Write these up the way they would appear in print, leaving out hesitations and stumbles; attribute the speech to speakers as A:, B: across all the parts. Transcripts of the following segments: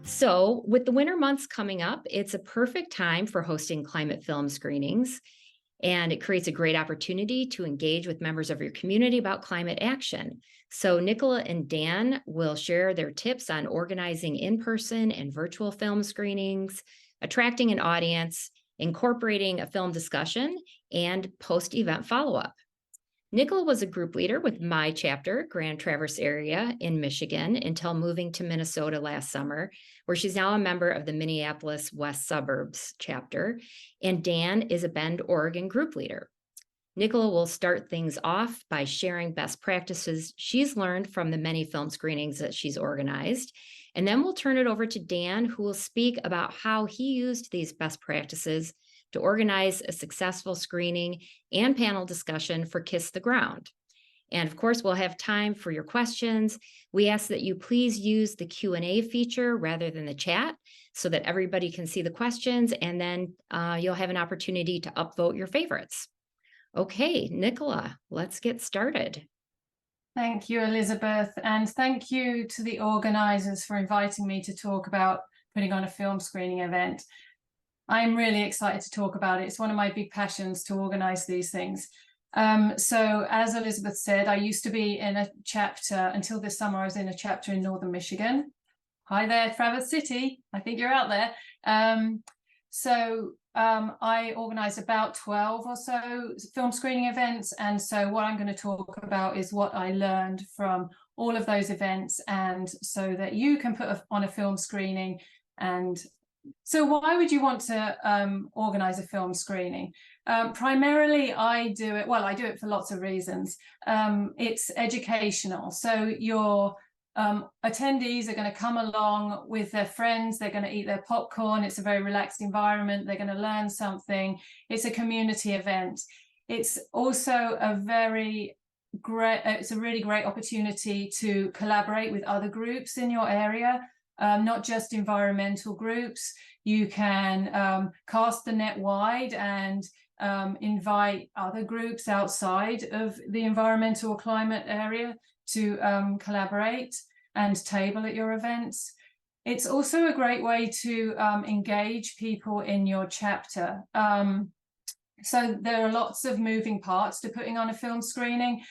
A: So, with the winter months coming up, it's a perfect time for hosting climate film screenings, and it creates a great opportunity to engage with members of your community about climate action. So, Nicola and Dan will share their tips on organizing in person and virtual film screenings, attracting an audience, incorporating a film discussion, and post event follow up. Nicola was a group leader with my chapter, Grand Traverse area in Michigan, until moving to Minnesota last summer, where she's now a member of the Minneapolis West Suburbs chapter. And Dan is a Bend, Oregon group leader. Nicola will start things off by sharing best practices she's learned from the many film screenings that she's organized. And then we'll turn it over to Dan, who will speak about how he used these best practices to organize a successful screening and panel discussion for Kiss the Ground. And of course, we'll have time for your questions. We ask that you please use the Q&A feature rather than the chat so that everybody can see the questions, and then you'll have an opportunity to upvote your favorites. Okay, Nicola, let's get started.
B: Thank you, Elizabeth, and thank you to the organizers for inviting me to talk about putting on a film screening event. I'm really excited to talk about it. It's one of my big passions to organize these things. So as Elizabeth said, I used to be in a chapter until this summer. I was in a chapter in Northern Michigan. Hi there, Traverse City. I think you're out there. I organized about 12 or so film screening events. And so what I'm going to talk about is what I learned from all of those events, and so that you can put on a film screening. And so why would you want to organize a film screening? Primarily, I do it for lots of reasons. It's educational. So your attendees are going to come along with their friends. They're going to eat their popcorn. It's a very relaxed environment. They're going to learn something. It's a community event. It's also it's a really great opportunity to collaborate with other groups in your area. Not just environmental groups. You can cast the net wide and invite other groups outside of the environmental or climate area to collaborate and table at your events. It's also a great way to engage people in your chapter. So there are lots of moving parts to putting on a film screening.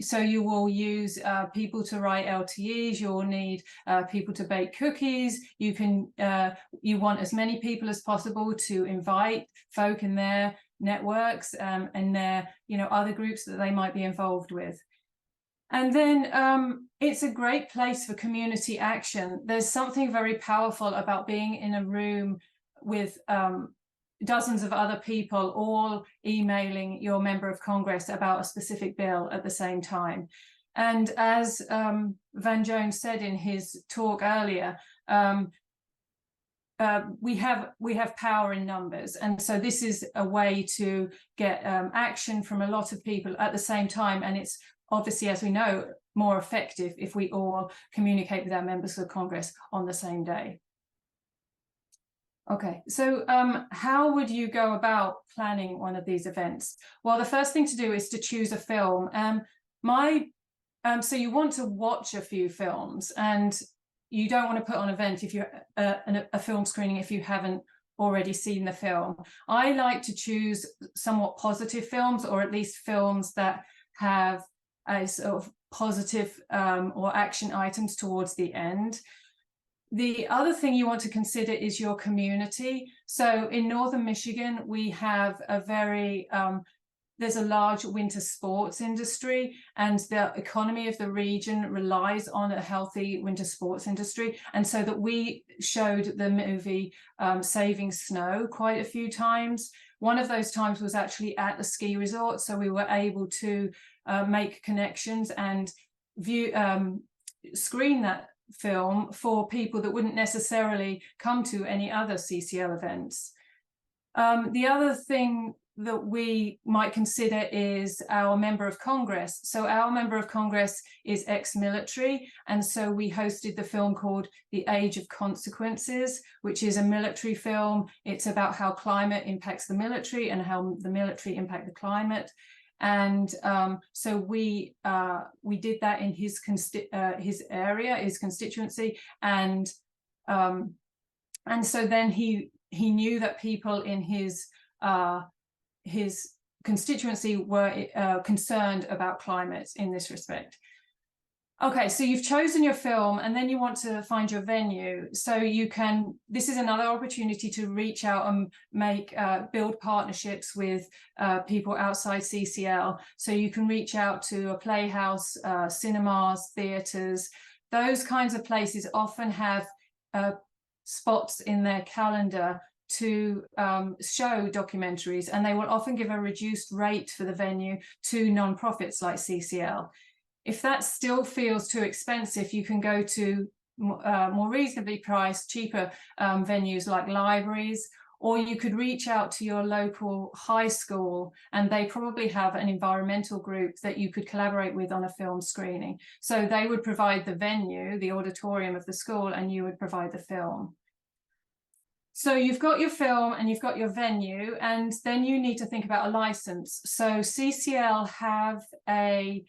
B: So you will use people to write LTEs. You'll need people to bake cookies. You want as many people as possible to invite folk in their networks and their other groups that they might be involved with. And then it's a great place for community action. There's something very powerful about being in a room with dozens of other people all emailing your member of Congress about a specific bill at the same time. And as Van Jones said in his talk earlier, we have power in numbers. And so this is a way to get action from a lot of people at the same time. And it's obviously, as we know, more effective if we all communicate with our members of Congress on the same day. Okay, so how would you go about planning one of these events? Well, the first thing to do is to choose a film. So you want to watch a few films, and you don't want to put on an event if you a film screening if you haven't already seen the film. I like to choose somewhat positive films, or at least films that have a sort of positive or action items towards the end. The other thing you want to consider is your community. So in Northern Michigan, we have there's a large winter sports industry, and the economy of the region relies on a healthy winter sports industry. And so that we showed the movie Saving Snow quite a few times. One of those times was actually at the ski resort. So we were able to make connections and screen that film for people that wouldn't necessarily come to any other CCL events. The other thing that we might consider is our member of Congress. So our member of Congress is ex-military, and so we hosted the film called The Age of Consequences, which is a military film. It's about how climate impacts the military and how the military impact the climate. And so we did that in his area, his constituency, and And so then he knew that people in his constituency were concerned about climate in this respect. Okay, so you've chosen your film and then you want to find your venue. So you can, this is another opportunity to reach out and build partnerships with people outside CCL. So you can reach out to a playhouse, cinemas, theatres. Those kinds of places often have spots in their calendar to show documentaries, and they will often give a reduced rate for the venue to non-profits like CCL. If that still feels too expensive, you can go to more reasonably priced, cheaper venues like libraries, or you could reach out to your local high school, and they probably have an environmental group that you could collaborate with on a film screening. So they would provide the venue, the auditorium of the school, and you would provide the film. So you've got your film and you've got your venue, and then you need to think about a license. So CCL have a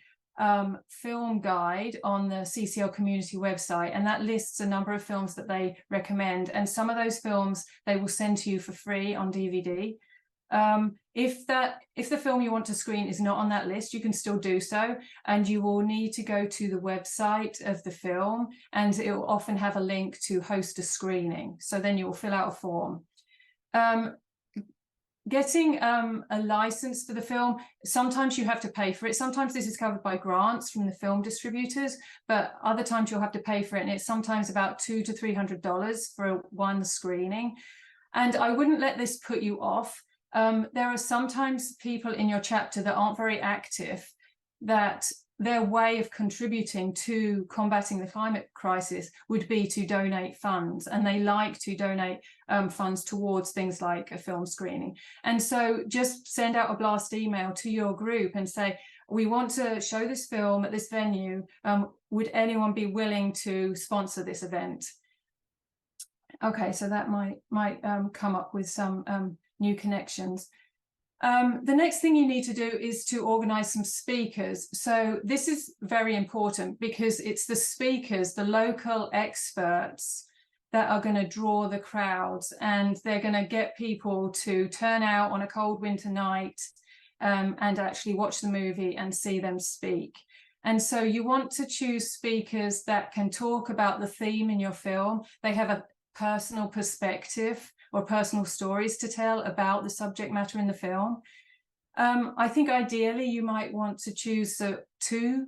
B: film guide on the CCL community website, and that lists a number of films that they recommend, and some of those films they will send to you for free on DVD. If the film you want to screen is not on that list, you can still do so, and you will need to go to the website of the film, and it will often have a link to host a screening. So then you will fill out a form. Getting a license for the film, sometimes you have to pay for it. Sometimes this is covered by grants from the film distributors, but other times you'll have to pay for it, and it's sometimes about $200 to $300 for one screening. And I wouldn't let this put you off. There are sometimes people in your chapter that aren't very active, that their way of contributing to combating the climate crisis would be to donate funds, and they like to donate funds towards things like a film screening. And so just send out a blast email to your group and say, we want to show this film at this venue. Would anyone be willing to sponsor this event? Okay, so that might come up with some new connections. The next thing you need to do is to organize some speakers. So this is very important because it's the speakers, the local experts, that are going to draw the crowds, and they're going to get people to turn out on a cold winter night and actually watch the movie and see them speak. And so you want to choose speakers that can talk about the theme in your film. They have a personal perspective or personal stories to tell about the subject matter in the film. I think ideally you might want to choose 2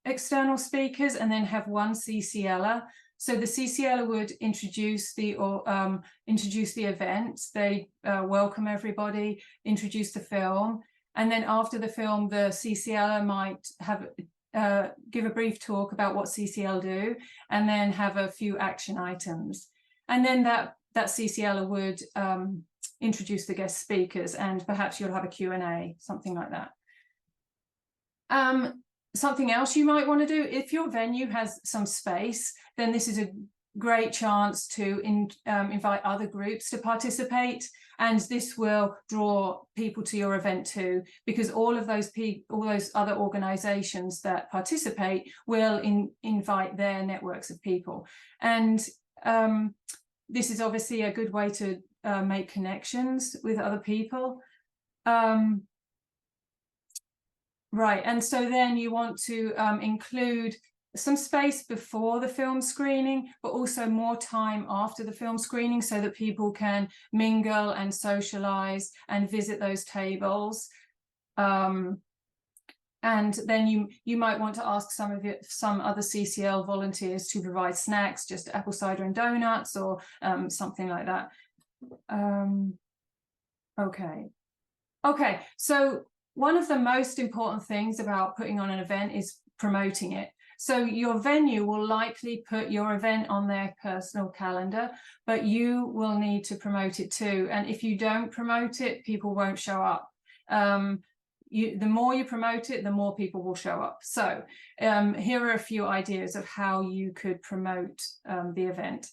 B: external speakers and then have one CCLer. So the CCLer would introduce the event. They welcome everybody, introduce the film, and then after the film, the CCLer might have give a brief talk about what CCL do, and then have a few action items. And then that CCLer would introduce the guest speakers, and perhaps you'll have a Q&A, something like that. Something else you might want to do, if your venue has some space, then this is a great chance to invite other groups to participate, and this will draw people to your event too, because all those other organizations that participate will invite their networks of people. And this is obviously a good way to make connections with other people. Right, and so then you want to include some space before the film screening, but also more time after the film screening, so that people can mingle and socialize and visit those tables. And then you might want to ask some other CCL volunteers to provide snacks, just apple cider and donuts, or something like that. Okay, so one of the most important things about putting on an event is promoting it. So your venue will likely put your event on their personal calendar, but you will need to promote it too. And if you don't promote it, people won't show up. The more you promote it, the more people will show up. So here are a few ideas of how you could promote the event.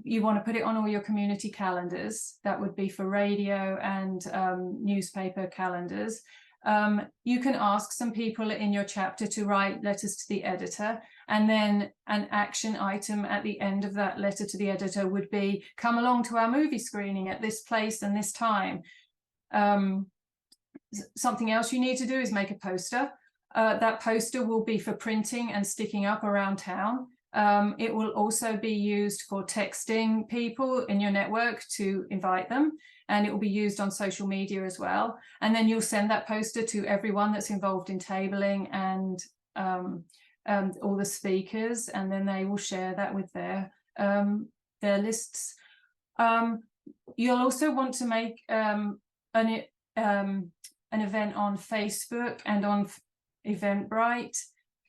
B: You want to put it on all your community calendars. That would be for radio and newspaper calendars. You can ask some people in your chapter to write letters to the editor, and then an action item at the end of that letter to the editor would be, come along to our movie screening at this place and this time. Something else you need to do is make a poster. That poster will be for printing and sticking up around town. It will also be used for texting people in your network to invite them, and it will be used on social media as well. And then you'll send that poster to everyone that's involved in tabling and all the speakers, and then they will share that with their lists. You'll also want to make an event on Facebook and on Eventbrite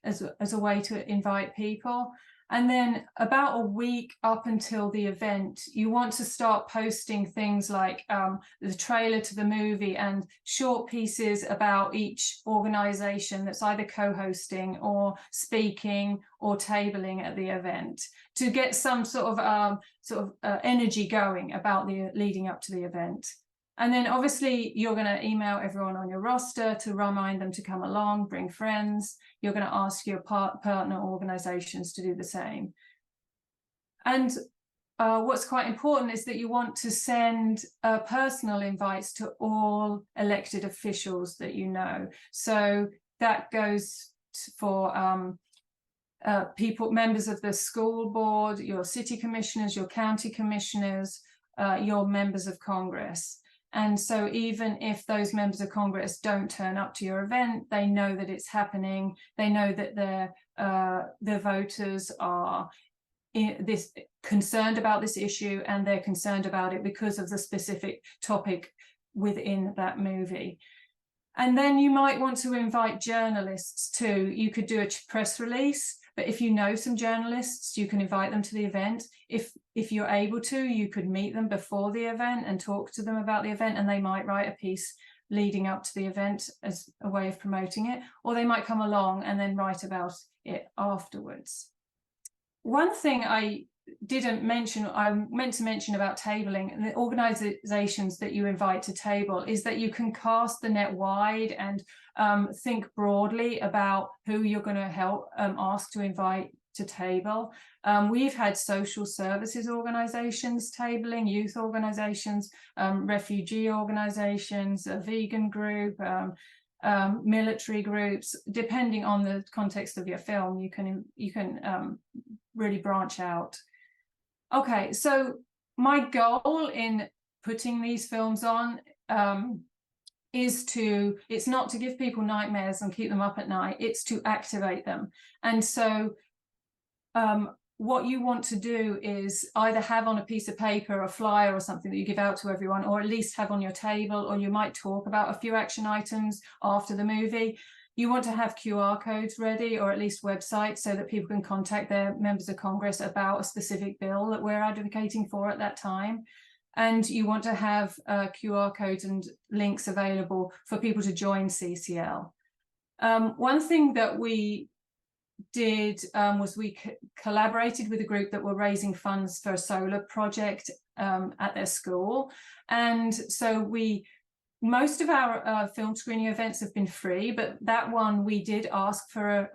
B: as a way to invite people. And then about a week up until the event, you want to start posting things like the trailer to the movie and short pieces about each organization that's either co-hosting or speaking or tabling at the event, to get some sort of energy going about the leading up to the event. And then obviously you're going to email everyone on your roster to remind them to come along, bring friends. You're going to ask your partner organizations to do the same. And what's quite important is that you want to send personal invites to all elected officials that you know. So that goes for members of the school board, your city commissioners, your county commissioners, your members of Congress. And so even if those members of Congress don't turn up to your event, they know that it's happening. They know that their voters are concerned about this issue, and they're concerned about it because of the specific topic within that movie. And then you might want to invite journalists too. You could do a press release, but if you know some journalists, you can invite them to the event. If you're able to, you could meet them before the event and talk to them about the event, and they might write a piece leading up to the event as a way of promoting it, or they might come along and then write about it afterwards. One thing I didn't mention, I meant to mention about tabling and the organizations that you invite to table, is that you can cast the net wide and think broadly about who you're going to help ask to invite to table. We've had social services organizations tabling, youth organizations, refugee organizations, a vegan group, military groups. Depending on the context of your film, you can really branch out. Okay, so my goal in putting these films on it's not to give people nightmares and keep them up at night, it's to activate them. And so what you want to do is either have on a piece of paper a flyer or something that you give out to everyone, or at least have on your table, or you might talk about a few action items after the movie. You want to have QR codes ready, or at least websites, so that people can contact their members of Congress about a specific bill that we're advocating for at that time. And you want to have QR codes and links available for people to join CCL. One thing that we did was we collaborated with a group that were raising funds for a solar project at their school. And so most of our film screening events have been free, but that one we did ask for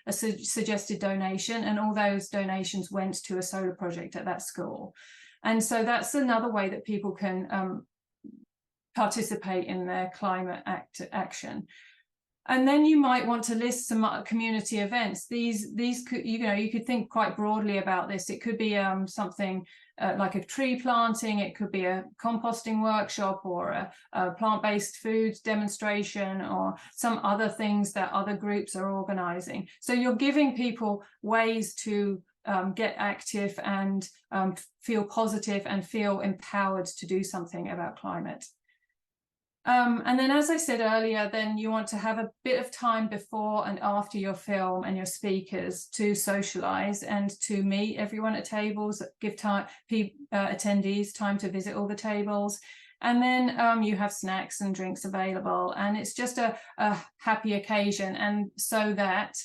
B: a suggested donation, and all those donations went to a solar project at that school. And so that's another way that people can participate in their climate action. And then you might want to list some community events. These could, you could think quite broadly about this. It could be something like a tree planting. It could be a composting workshop, or a plant-based food demonstration, or some other things that other groups are organizing. So you're giving people ways to get active and feel positive and feel empowered to do something about climate. And then, as I said earlier, then you want to have a bit of time before and after your film and your speakers to socialize and to meet everyone at tables, give attendees time to visit all the tables. And then you have snacks and drinks available, and it's just a happy occasion. And so that,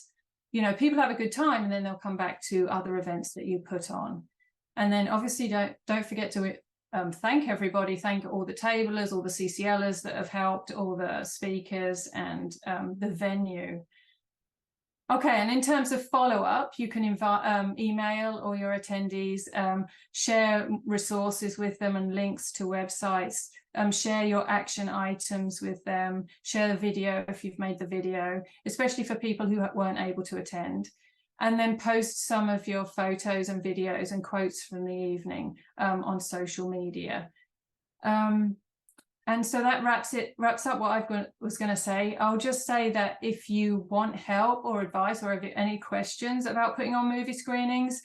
B: people have a good time, and then they'll come back to other events that you put on. And then obviously don't forget to thank everybody, thank all the tablers, all the CCLers that have helped, all the speakers, and the venue. Okay, and in terms of follow-up, you can email all your attendees, share resources with them and links to websites, share your action items with them, share the video if you've made the video, especially for people who weren't able to attend, and then post some of your photos and videos and quotes from the evening on social media. And so that wraps up what I was going to say. I'll just say that if you want help or advice or any questions about putting on movie screenings,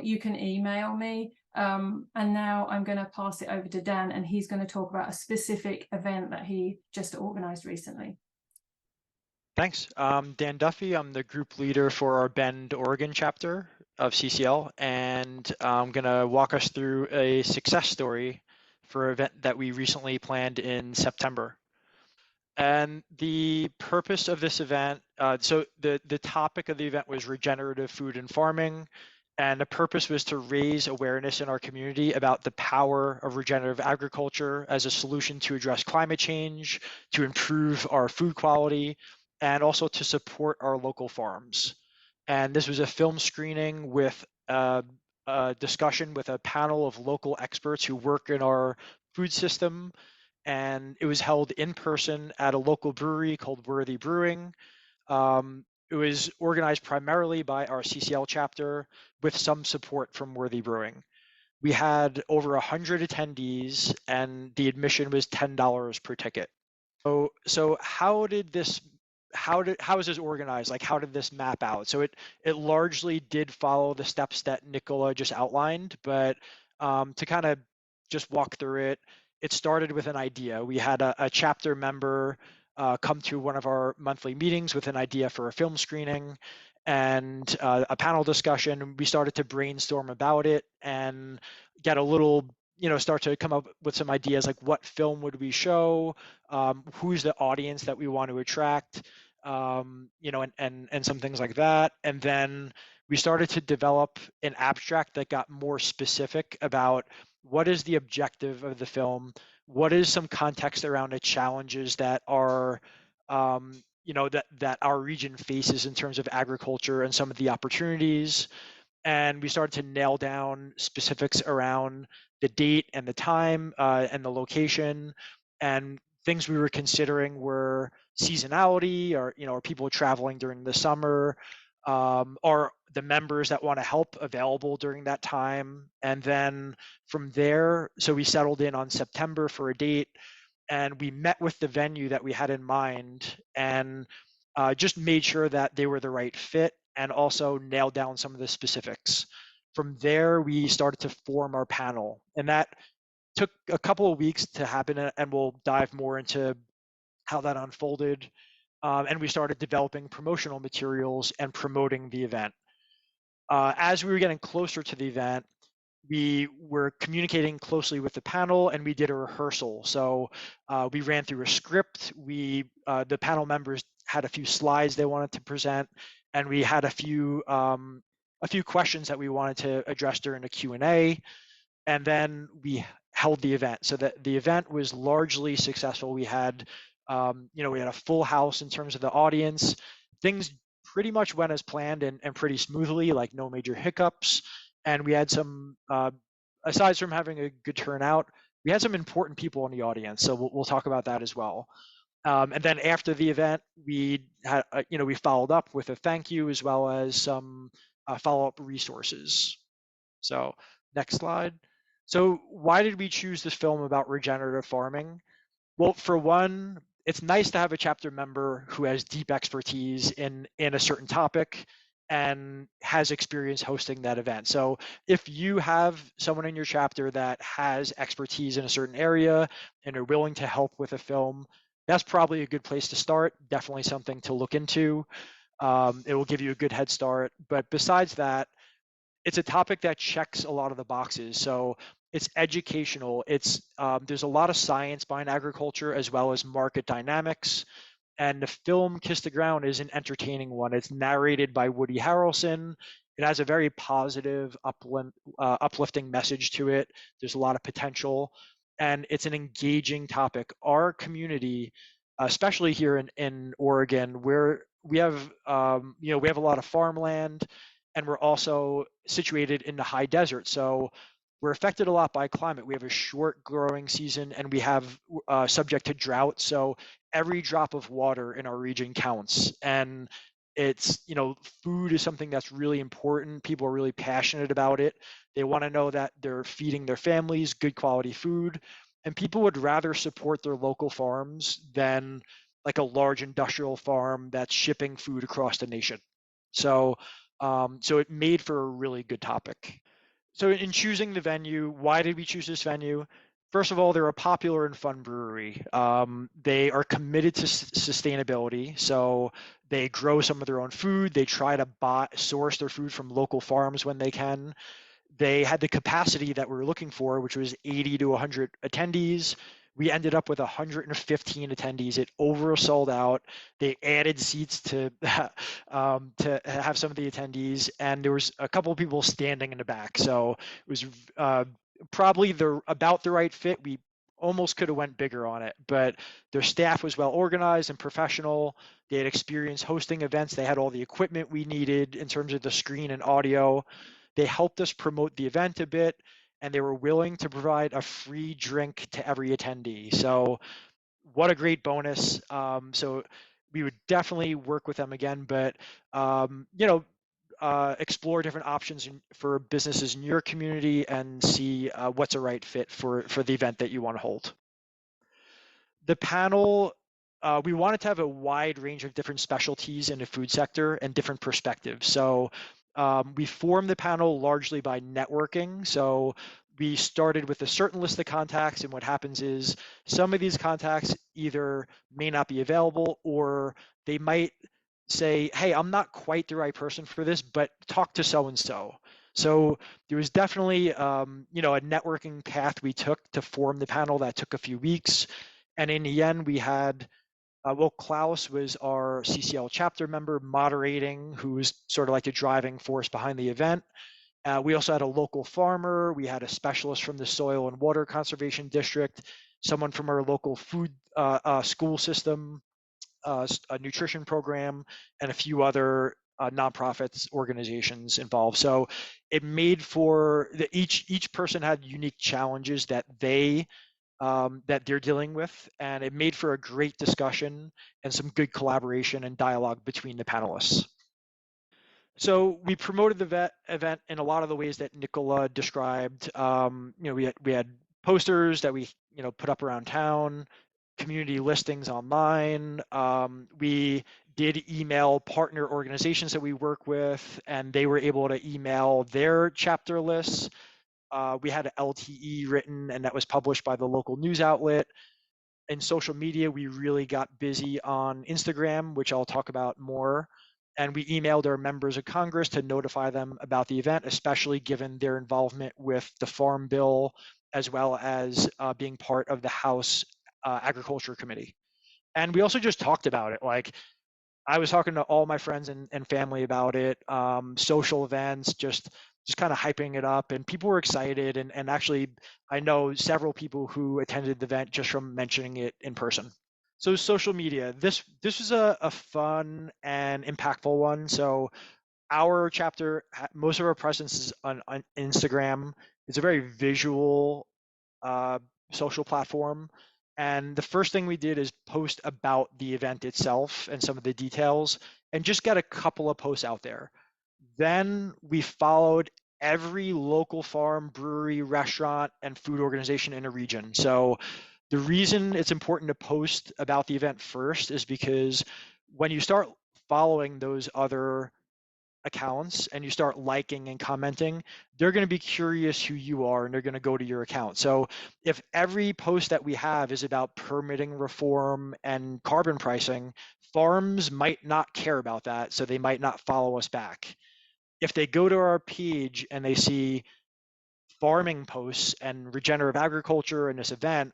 B: you can email me. And now I'm going to pass it over to Dan, and he's going to talk about a specific event that he just organized recently.
C: Thanks. Dan Duffy. I'm the group leader for our Bend, Oregon chapter of CCL, and I'm going to walk us through a success story for an event that we recently planned in September. And the purpose of this event, so the topic of the event was regenerative food and farming, and the purpose was to raise awareness in our community about the power of regenerative agriculture as a solution to address climate change, to improve our food quality, and also to support our local farms. And this was a film screening with a discussion with a panel of local experts who work in our food system, and it was held in person at a local brewery called Worthy Brewing. It was organized primarily by our CCL chapter with some support from Worthy Brewing. We had over 100 attendees, and the admission was $10 per ticket. So how is this organized? Like, how did this map out? So it largely did follow the steps that Nicola just outlined, but to kind of just walk through it, it started with an idea. We had a chapter member come to one of our monthly meetings with an idea for a film screening and a panel discussion. We started to brainstorm about it and get a little, start to come up with some ideas like what film would we show, who's the audience that we want to attract, and some things like that. And then we started to develop an abstract that got more specific about what is the objective of the film, what is some context around the challenges that are that our region faces in terms of agriculture and some of the opportunities. And we started to nail down specifics around the date and the time and the location. And things we were considering were seasonality, or are people traveling during the summer, are the members that want to help available during that time. And then from there, so we settled in on September for a date, and we met with the venue that we had in mind and just made sure that they were the right fit and also nailed down some of the specifics. From there, we started to form our panel, and that took a couple of weeks to happen, and we'll dive more into how that unfolded. And we started developing promotional materials and promoting the event. As we were getting closer to the event, we were communicating closely with the panel, and we did a rehearsal. So we ran through a script. The panel members had a few slides they wanted to present, and we had a few questions that we wanted to address during the Q&A. And then we held the event. So that the event was largely successful. We had we had a full house in terms of the audience. Things pretty much went as planned and pretty smoothly, like no major hiccups. And we had some, aside from having a good turnout, we had some important people in the audience. So we'll talk about that as well. And then after the event, we had, we followed up with a thank you as well as some follow-up resources. So next slide. So why did we choose this film about regenerative farming? Well, for one, it's nice to have a chapter member who has deep expertise in a certain topic and has experience hosting that event. So if you have someone in your chapter that has expertise in a certain area and are willing to help with a film, that's probably a good place to start. Definitely something to look into. It will give you a good head start. But besides that, it's a topic that checks a lot of the boxes. So it's educational. It's there's a lot of science behind agriculture as well as market dynamics. And the film Kiss the Ground is an entertaining one. It's narrated by Woody Harrelson. It has a very positive, uplifting message to it. There's a lot of potential, and it's an engaging topic. Our community, especially here in Oregon, where we have we have a lot of farmland, and we're also situated in the high desert. So we're affected a lot by climate. We have a short growing season, and we have subject to drought. So every drop of water in our region counts. And it's, food is something that's really important. People are really passionate about it. They want to know that they're feeding their families good quality food. And people would rather support their local farms than like a large industrial farm that's shipping food across the nation. So, so it made for a really good topic. So in choosing the venue, why did we choose this venue? First of all, they're a popular and fun brewery. They are committed to sustainability, so they grow some of their own food. They try to source their food from local farms when they can. They had the capacity that we were looking for, which was 80 to 100 attendees. We ended up with 115 attendees. It oversold out. They added seats to have some of the attendees, and there was a couple of people standing in the back. So it was probably about the right fit. We almost could have went bigger on it, but their staff was well organized and professional. They had experience hosting events. They had all the equipment we needed in terms of the screen and audio. They helped us promote the event a bit, and they were willing to provide a free drink to every attendee. So what a great bonus. So we would definitely work with them again, but explore different options for businesses in your community and see what's a right fit for the event that you want to hold. The panel, we wanted to have a wide range of different specialties in the food sector and different perspectives. So we formed the panel largely by networking. So we started with a certain list of contacts, and what happens is some of these contacts either may not be available, or they might say, hey, I'm not quite the right person for this, but talk to so-and-so. So there was definitely a networking path we took to form the panel that took a few weeks. And in the end, we had Klaus was our CCL chapter member moderating, who was sort of like the driving force behind the event. We also had a local farmer. We had a specialist from the Soil and Water Conservation District, someone from our local food school system, a nutrition program, and a few other nonprofits organizations involved. So it made for each person had unique challenges that they're dealing with, and it made for a great discussion and some good collaboration and dialogue between the panelists. So we promoted the event in a lot of the ways that Nicola described. We had posters that we put up around town, community listings online. We did email partner organizations that we work with, and they were able to email their chapter lists. We had an LTE written, and that was published by the local news outlet. In social media, we really got busy on Instagram, which I'll talk about more. And we emailed our members of Congress to notify them about the event, especially given their involvement with the Farm Bill, as well as being part of the House Agriculture Committee. And we also just talked about it. Like, I was talking to all my friends and family about it, social events, just kind of hyping it up, and people were excited. And actually, I know several people who attended the event just from mentioning it in person. So social media, this was a fun and impactful one. So our chapter, most of our presence is on Instagram. It's a very visual social platform. And the first thing we did is post about the event itself and some of the details, and just get a couple of posts out there. Then we followed every local farm, brewery, restaurant, and food organization in a region. So the reason it's important to post about the event first is because when you start following those other accounts and you start liking and commenting, they're going to be curious who you are, and they're going to go to your account. So if every post that we have is about permitting reform and carbon pricing, farms might not care about that, so they might not follow us back. If they go to our page and they see farming posts and regenerative agriculture and this event,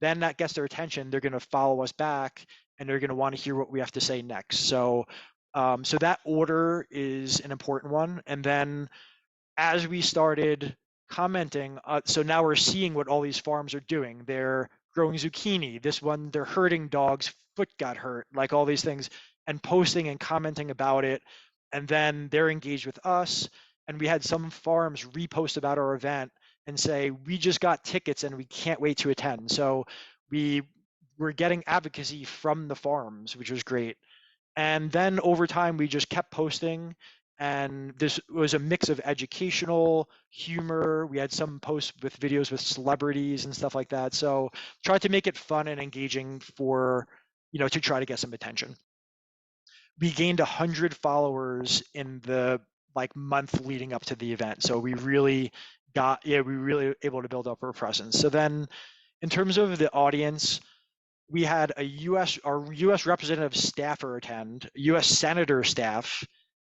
C: then that gets their attention. They're going to follow us back, and they're going to want to hear what we have to say next. So So that order is an important one. And then as we started commenting, so now we're seeing what all these farms are doing. They're growing zucchini. This one, their herding dog's foot got hurt, like all these things, and posting and commenting about it. And then they're engaged with us. And we had some farms repost about our event and say, we just got tickets and we can't wait to attend. So we were getting advocacy from the farms, which was great. And then over time, we just kept posting. And this was a mix of educational, humor. We had some posts with videos with celebrities and stuff like that. So tried to make it fun and engaging for, to try to get some attention. We gained 100 followers in the month leading up to the event. So we really able to build up our presence. So then in terms of the audience, we had our US representative staffer attend, US senator staff,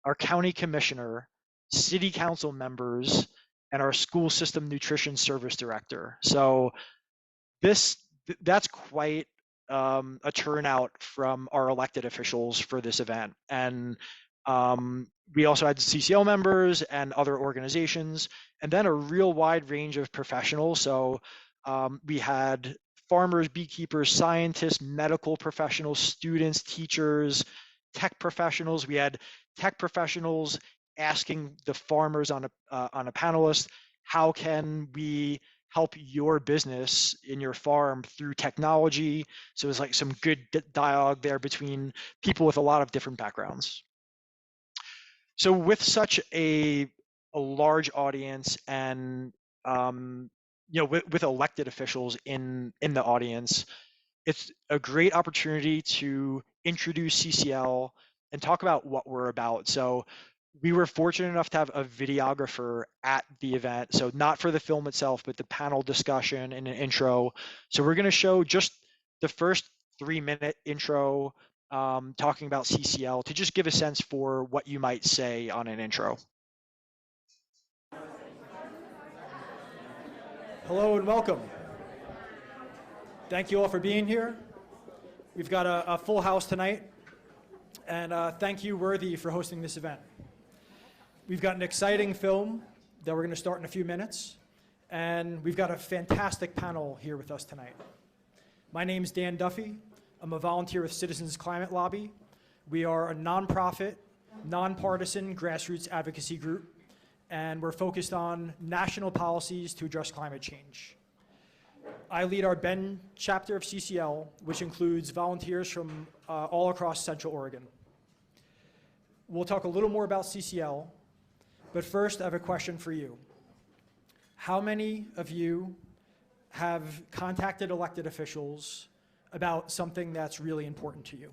C: our county commissioner, city council members, and our school system nutrition service director. So that's quite a turnout from our elected officials for this event. And we also had CCL members and other organizations, and then a real wide range of professionals. So we had farmers, beekeepers, scientists, medical professionals, students, teachers, tech professionals. We had tech professionals asking the farmers on a panelist, how can we help your business in your farm through technology? So it was like some good dialogue there between people with a lot of different backgrounds. So with such a large audience and with elected officials in the audience, it's a great opportunity to introduce CCL and talk about what we're about. So we were fortunate enough to have a videographer at the event. So not for the film itself, but the panel discussion and an intro. So we're going to show just the first 3-minute intro talking about CCL to just give a sense for what you might say on an intro.
D: Hello and welcome. Thank you all for being here. We've got a full house tonight, and thank you, Worthy, for hosting this event. We've got an exciting film that we're going to start in a few minutes, and we've got a fantastic panel here with us tonight. My name's Dan Duffy. I'm a volunteer with Citizens Climate Lobby. We are a nonprofit, nonpartisan grassroots advocacy group, and we're focused on national policies to address climate change. I lead our Bend chapter of CCL, which includes volunteers from all across Central Oregon. We'll talk a little more about CCL, but first I have a question for you. How many of you have contacted elected officials about something that's really important to you?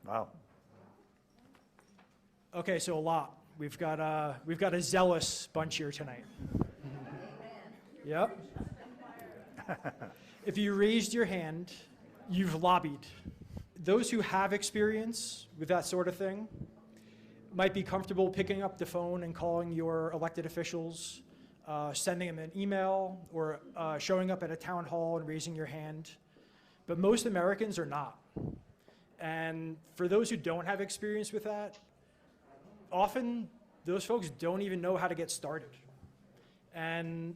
E: Wow.
D: Okay, so a lot. We've got a zealous bunch here tonight. Yep. If you raised your hand, you've lobbied. Those who have experience with that sort of thing might be comfortable picking up the phone and calling your elected officials, sending them an email, or showing up at a town hall and raising your hand. But most Americans are not. And for those who don't have experience with that, often those folks don't even know how to get started. And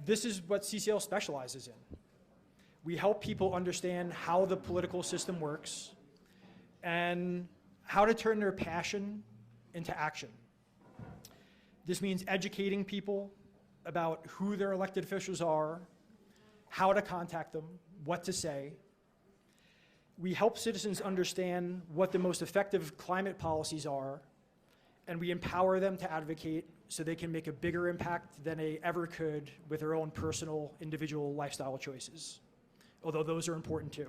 D: this is what CCL specializes in. We help people understand how the political system works and how to turn their passion into action. This means educating people about who their elected officials are, how to contact them, what to say. We help citizens understand what the most effective climate policies are, and we empower them to advocate so they can make a bigger impact than they ever could with their own personal, individual lifestyle choices, although those are important too.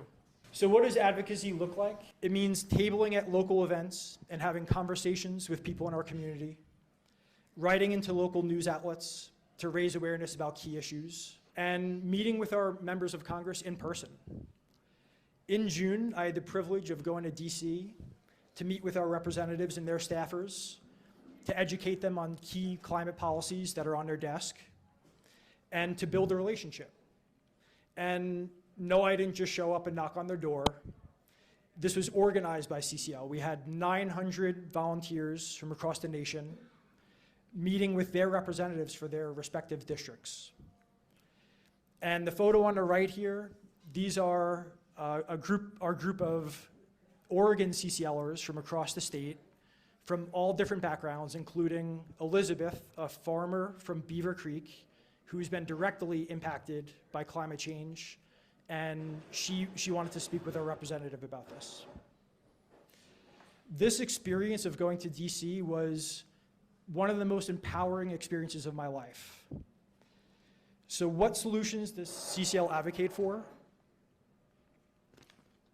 D: So what does advocacy look like? It means tabling at local events and having conversations with people in our community, writing into local news outlets to raise awareness about key issues, and meeting with our members of Congress in person. In June, I had the privilege of going to DC to meet with our representatives and their staffers to educate them on key climate policies that are on their desk and to build a relationship. And no, I didn't just show up and knock on their door. This was organized by CCL. We had 900 volunteers from across the nation meeting with their representatives for their respective districts. And the photo on the right here, these are our group of Oregon CCLers from across the state, from all different backgrounds, including Elizabeth, a farmer from Beaver Creek, who's been directly impacted by climate change, and she wanted to speak with our representative about this. This experience of going to DC was one of the most empowering experiences of my life. So what solutions does CCL advocate for?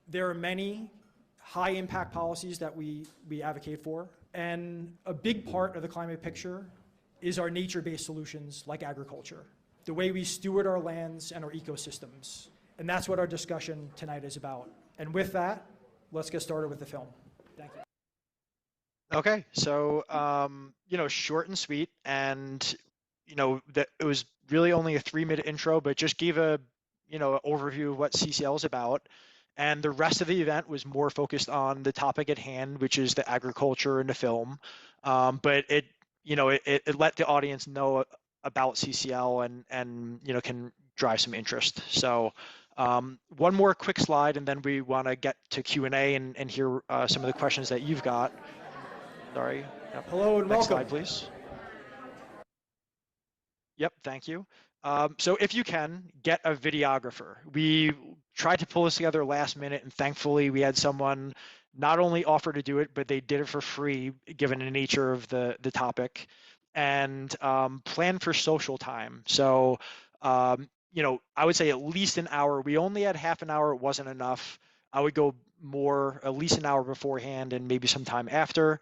D: There are many high impact policies that we advocate for, and a big part of the climate picture is our nature-based solutions like agriculture, the way we steward our lands and our ecosystems. And that's what our discussion tonight is about. And with that, let's get started with the film. Thank you.
C: Okay, so short and sweet, and that it was really only a 3-minute intro, but just gave a overview of what CCL is about. And the rest of the event was more focused on the topic at hand, which is the agriculture and the film. But it let the audience know about CCL and can drive some interest. So one more quick slide, and then we want to get to Q&A and hear some of the questions that you've got. Sorry. Yep.
D: Hello and
C: Next
D: welcome.
C: slide, please. Yep, thank you. So if you can, get a videographer. We tried to pull this together last minute, and thankfully we had someone not only offer to do it, but they did it for free, given the nature of the topic, and plan for social time. So, I would say at least an hour. We only had half an hour. It wasn't enough. I would go more, at least an hour beforehand and maybe some time after.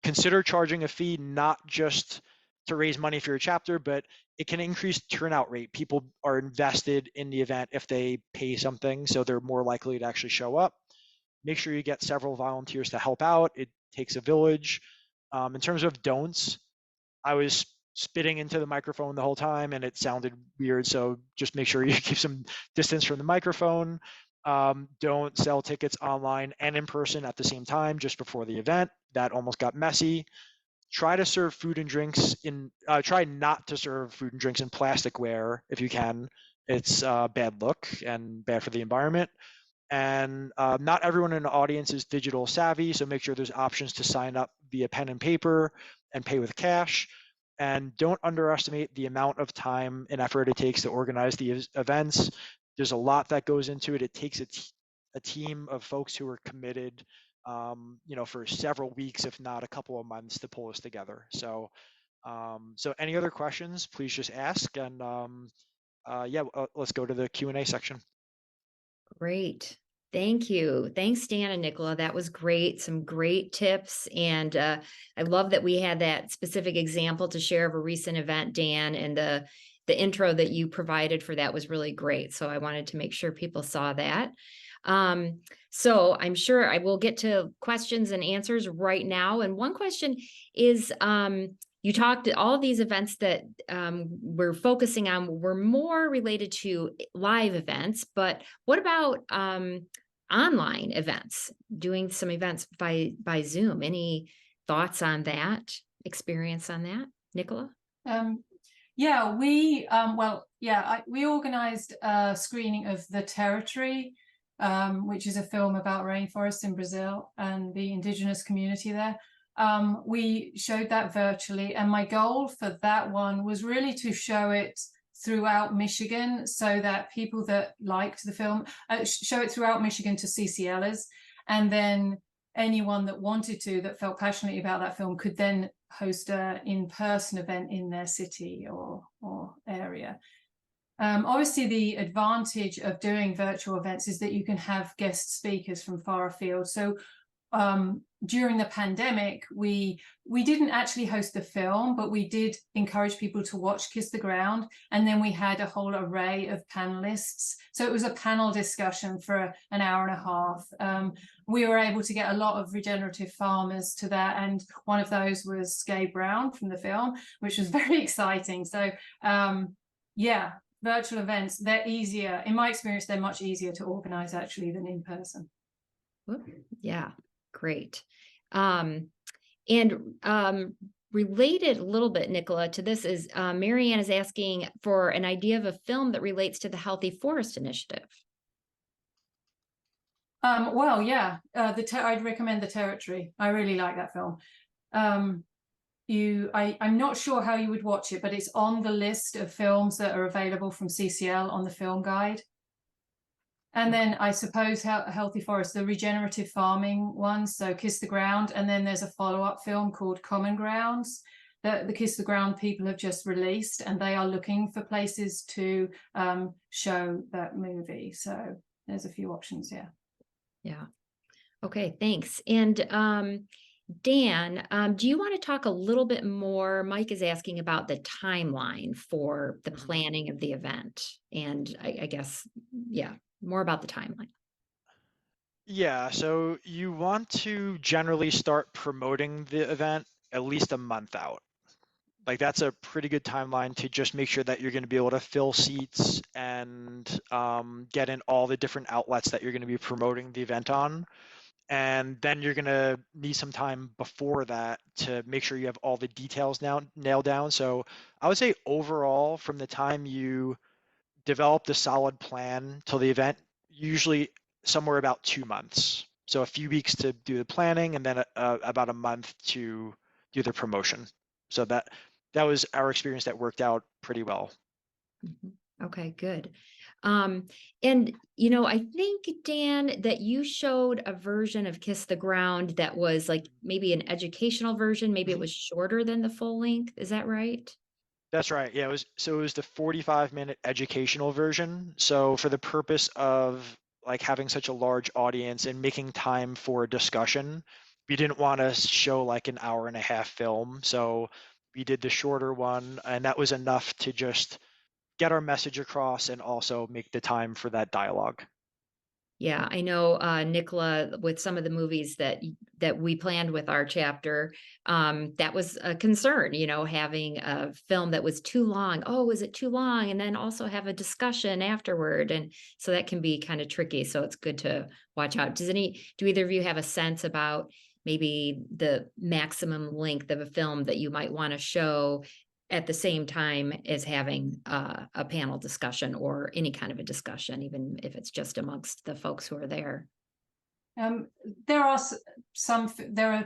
C: Consider charging a fee, not just to raise money for your chapter, but it can increase turnout rate. People are invested in the event if they pay something, so they're more likely to actually show up. Make sure you get several volunteers to help out. It takes a village. In terms of don'ts, I was spitting into the microphone the whole time and it sounded weird, so just make sure you keep some distance from the microphone. Don't sell tickets online and in person at the same time just before the event. That almost got messy. Try to serve food and drinks try not to serve food and drinks in plasticware if you can. It's bad look and bad for the environment. And not everyone in the audience is digital savvy, so make sure there's options to sign up via pen and paper and pay with cash. And don't underestimate the amount of time and effort it takes to organize the events. There's a lot that goes into it. It takes a team of folks who are committed for several weeks, if not a couple of months, to pull this together. So, so any other questions, please just ask. And let's go to the Q&A section.
A: Great. Thank you. Thanks, Dan and Nicola. That was great. Some great tips. And I love that we had that specific example to share of a recent event, Dan, and the intro that you provided for that was really great. So I wanted to make sure people saw that. So I'm sure I will get to questions and answers right now. And one question is, you talked, all of these events that we're focusing on were more related to live events, but what about online events, doing some events by Zoom? Any thoughts on that, experience on that, Nicola?
B: We organized a screening of The Territory, which is a film about rainforests in Brazil and the indigenous community there. We showed that virtually, and my goal for that one was really to show it throughout Michigan, so that people that liked the film, show it throughout Michigan to CCLers, and then anyone that wanted to, that felt passionately about that film, could then host an in-person event in their city or area. Obviously, the advantage of doing virtual events is that you can have guest speakers from far afield. So during the pandemic, we didn't actually host the film, but we did encourage people to watch Kiss the Ground. And then we had a whole array of panelists. So it was a panel discussion for an hour and a half. We were able to get a lot of regenerative farmers to that. And one of those was Gabe Brown from the film, which was very exciting. So yeah, virtual events, they're easier. In my experience, they're much easier to organize actually than in person.
A: Whoop. Yeah, great. And related a little bit, Nicola, to this is Marianne is asking for an idea of a film that relates to the Healthy Forest Initiative.
B: Well, yeah, I'd recommend The Territory. I really like that film. I'm not sure how you would watch it, but it's on the list of films that are available from CCL on the film guide. And then I suppose Healthy Forest, the regenerative farming one, so Kiss the Ground. And then there's a follow-up film called Common Grounds that the Kiss the Ground people have just released, and they are looking for places to show that movie. So there's a few options, yeah.
A: Yeah. Okay, thanks. And Dan, do you want to talk a little bit more? Mike is asking about the timeline for the planning of the event. And I guess, yeah, more about the timeline.
C: Yeah, so you want to generally start promoting the event at least a month out. Like that's a pretty good timeline to just make sure that you're going to be able to fill seats and get in all the different outlets that you're going to be promoting the event on. And then you're going to need some time before that to make sure you have all the details now nailed down. So I would say overall, from the time you develop the solid plan till the event, usually somewhere about 2 months. So a few weeks to do the planning and then about a month to do the promotion. So that was our experience that worked out pretty well.
A: Okay, good. And I think, Dan, that you showed a version of Kiss the Ground that was like maybe an educational version, maybe it was shorter than the full length. Is that right?
C: That's right. Yeah, it was the 45-minute educational version. So for the purpose of like having such a large audience and making time for a discussion, we didn't want to show like an hour and a half film. So we did the shorter one, and that was enough to just get our message across and also make the time for that dialogue.
A: Yeah, I know, Nicola, with some of the movies that we planned with our chapter, that was a concern, having a film that was too long. Oh, is it too long? And then also have a discussion afterward. And so that can be kind of tricky. So it's good to watch out. Do either of you have a sense about maybe the maximum length of a film that you might want to show at the same time as having a panel discussion or any kind of a discussion, even if it's just amongst the folks who are there?
B: There are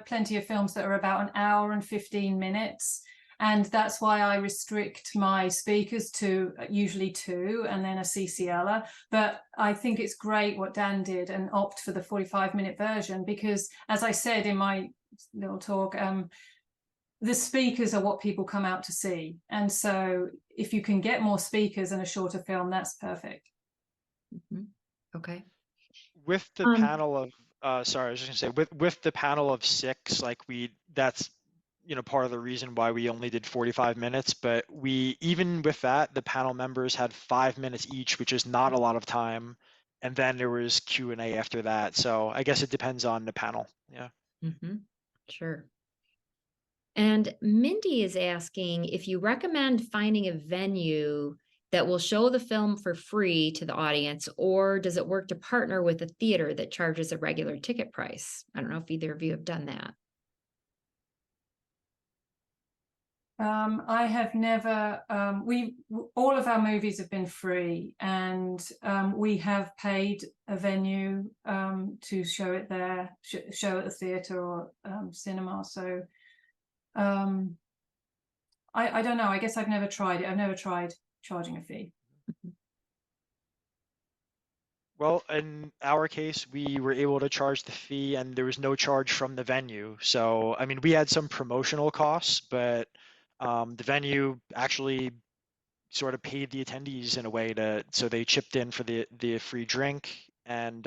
B: plenty of films that are about an hour and 15 minutes. And that's why I restrict my speakers to usually 2 and then a CCLer. But I think it's great what Dan did and opt for the 45-minute version, because as I said in my little talk, the speakers are what people come out to see. And so if you can get more speakers in a shorter film, that's perfect.
A: Okay.
C: With the panel of, sorry, I was just gonna say, with the panel of 6, like that's, part of the reason why we only did 45 minutes, but even with that, the panel members had 5 minutes each, which is not a lot of time. And then there was Q&A after that. So I guess it depends on the panel. Yeah.
A: Sure. And Mindy is asking if you recommend finding a venue that will show the film for free to the audience, or does it work to partner with a theater that charges a regular ticket price? I don't know if either of you have done that.
B: I have never, all of our movies have been free, and we have paid a venue to show it there, show at the theater or cinema. So I don't know. I guess I've never tried it. I've never tried charging a fee.
C: Well, in our case, we were able to charge the fee and there was no charge from the venue. So, I mean, we had some promotional costs, but the venue actually sort of paid the attendees in a way so they chipped in for the free drink. And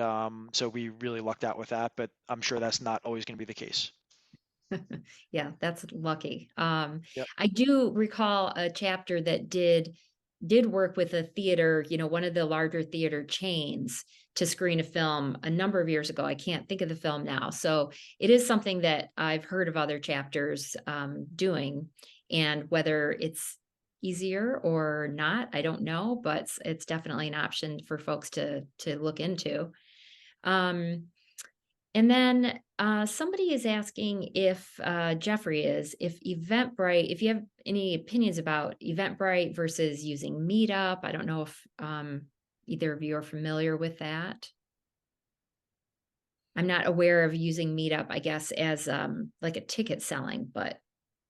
C: so we really lucked out with that, but I'm sure that's not always going to be the case.
A: Yeah, that's lucky.
C: Yep.
A: I do recall a chapter that did work with a theater, one of the larger theater chains, to screen a film a number of years ago. I can't think of the film now. So it is something that I've heard of other chapters doing, and whether it's easier or not, I don't know, but it's definitely an option for folks to look into. And then somebody is asking if Jeffrey if Eventbrite, if you have any opinions about Eventbrite versus using Meetup. I don't know if either of you are familiar with that. I'm not aware of using Meetup, I guess, as like a ticket selling, but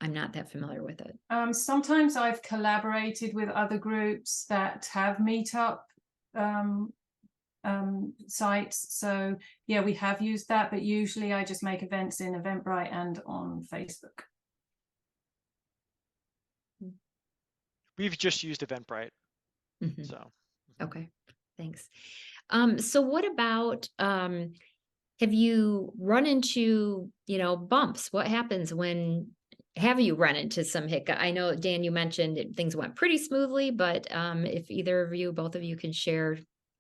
A: I'm not that familiar with it.
B: Sometimes I've collaborated with other groups that have Meetup sites. So yeah, we have used that, but usually I just make events in Eventbrite and on Facebook.
C: We've just used Eventbrite.
A: Mm-hmm.
C: So.
A: Okay, thanks. So what about, have you run into, bumps? What happens have you run into some hiccup? I know, Dan, you mentioned things went pretty smoothly, but if either of you, both of you can share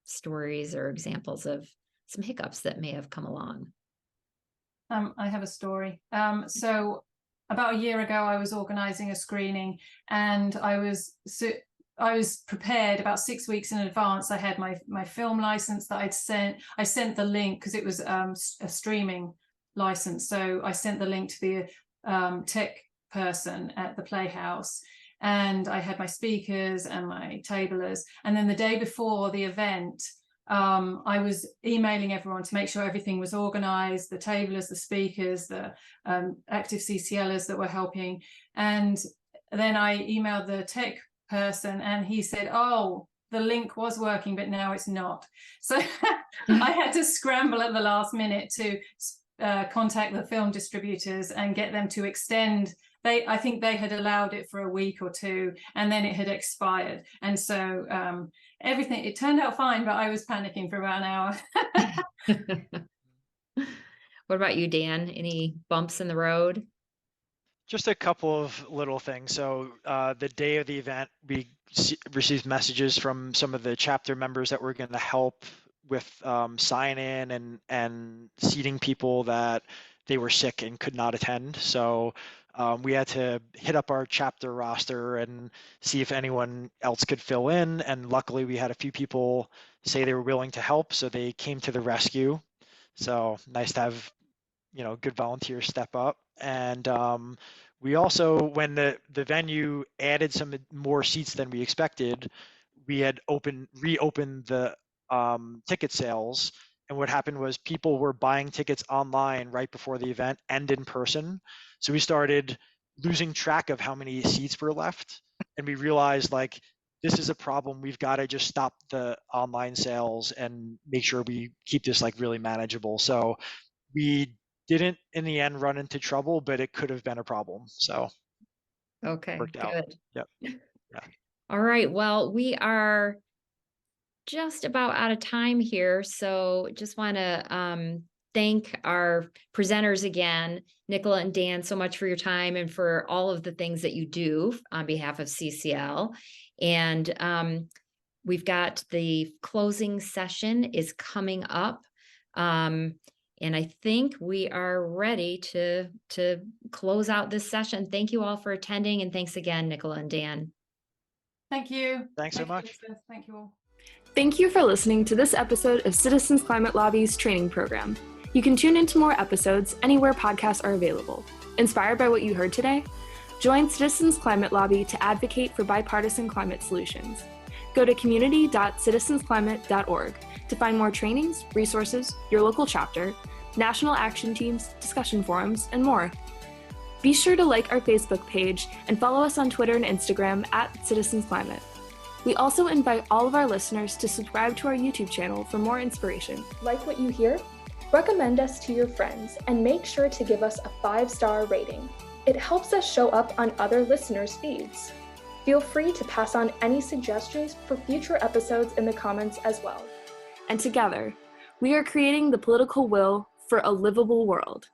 A: stories or examples of some hiccups that may have come along.
B: I have a story. So about a year ago, I was organizing a screening, and I was prepared about 6 weeks in advance. I had my film license that I sent the link because it was a streaming license. So I sent the link to the tech person at the Playhouse, and I had my speakers and my tablers. And then the day before the event, I was emailing everyone to make sure everything was organized, the tablers, the speakers, the active CCLers that were helping. And then I emailed the tech person, and he said, oh, the link was working, but now it's not. So I had to scramble at the last minute to contact the film distributors and get them to extend. I think they had allowed it for a week or two, and then it had expired. And so it turned out fine, but I was panicking for about an hour.
A: What about you, Dan? Any bumps in the road?
C: Just a couple of little things. So the day of the event, we received messages from some of the chapter members that were going to help with sign in and seating people that they were sick and could not attend. So we had to hit up our chapter roster and see if anyone else could fill in. And luckily we had a few people say they were willing to help, so they came to the rescue. So nice to have, good volunteers step up. And we also, when the venue added some more seats than we expected, we had reopened the ticket sales. And what happened was people were buying tickets online right before the event and in person. So we started losing track of how many seats were left. And we realized, like, this is a problem. We've got to just stop the online sales and make sure we keep this like really manageable. So we didn't in the end run into trouble, but it could have been a problem. So
A: okay,
C: worked out.
A: good.
C: Yep. Yeah.
A: All right. Well, we are just about out of time here. So just want to thank our presenters again, Nicola and Dan, so much for your time and for all of the things that you do on behalf of CCL. And we've got the closing session is coming up. And I think we are ready to close out this session. Thank you all for attending, and thanks again, Nicola and Dan.
B: Thank you.
C: Thanks so much.
B: Elizabeth. Thank you all.
F: Thank you for listening to this episode of Citizens Climate Lobby's training program. You can tune into more episodes anywhere podcasts are available. Inspired by what you heard today? Join Citizens Climate Lobby to advocate for bipartisan climate solutions. Go to community.citizensclimate.org to find more trainings, resources, your local chapter, national action teams, discussion forums, and more. Be sure to like our Facebook page and follow us on Twitter and Instagram @CitizensClimate. We also invite all of our listeners to subscribe to our YouTube channel for more inspiration.
G: Like what you hear? Recommend us to your friends and make sure to give us a 5-star rating. It helps us show up on other listeners' feeds. Feel free to pass on any suggestions for future episodes in the comments as well.
F: And together, we are creating the political will for a livable world.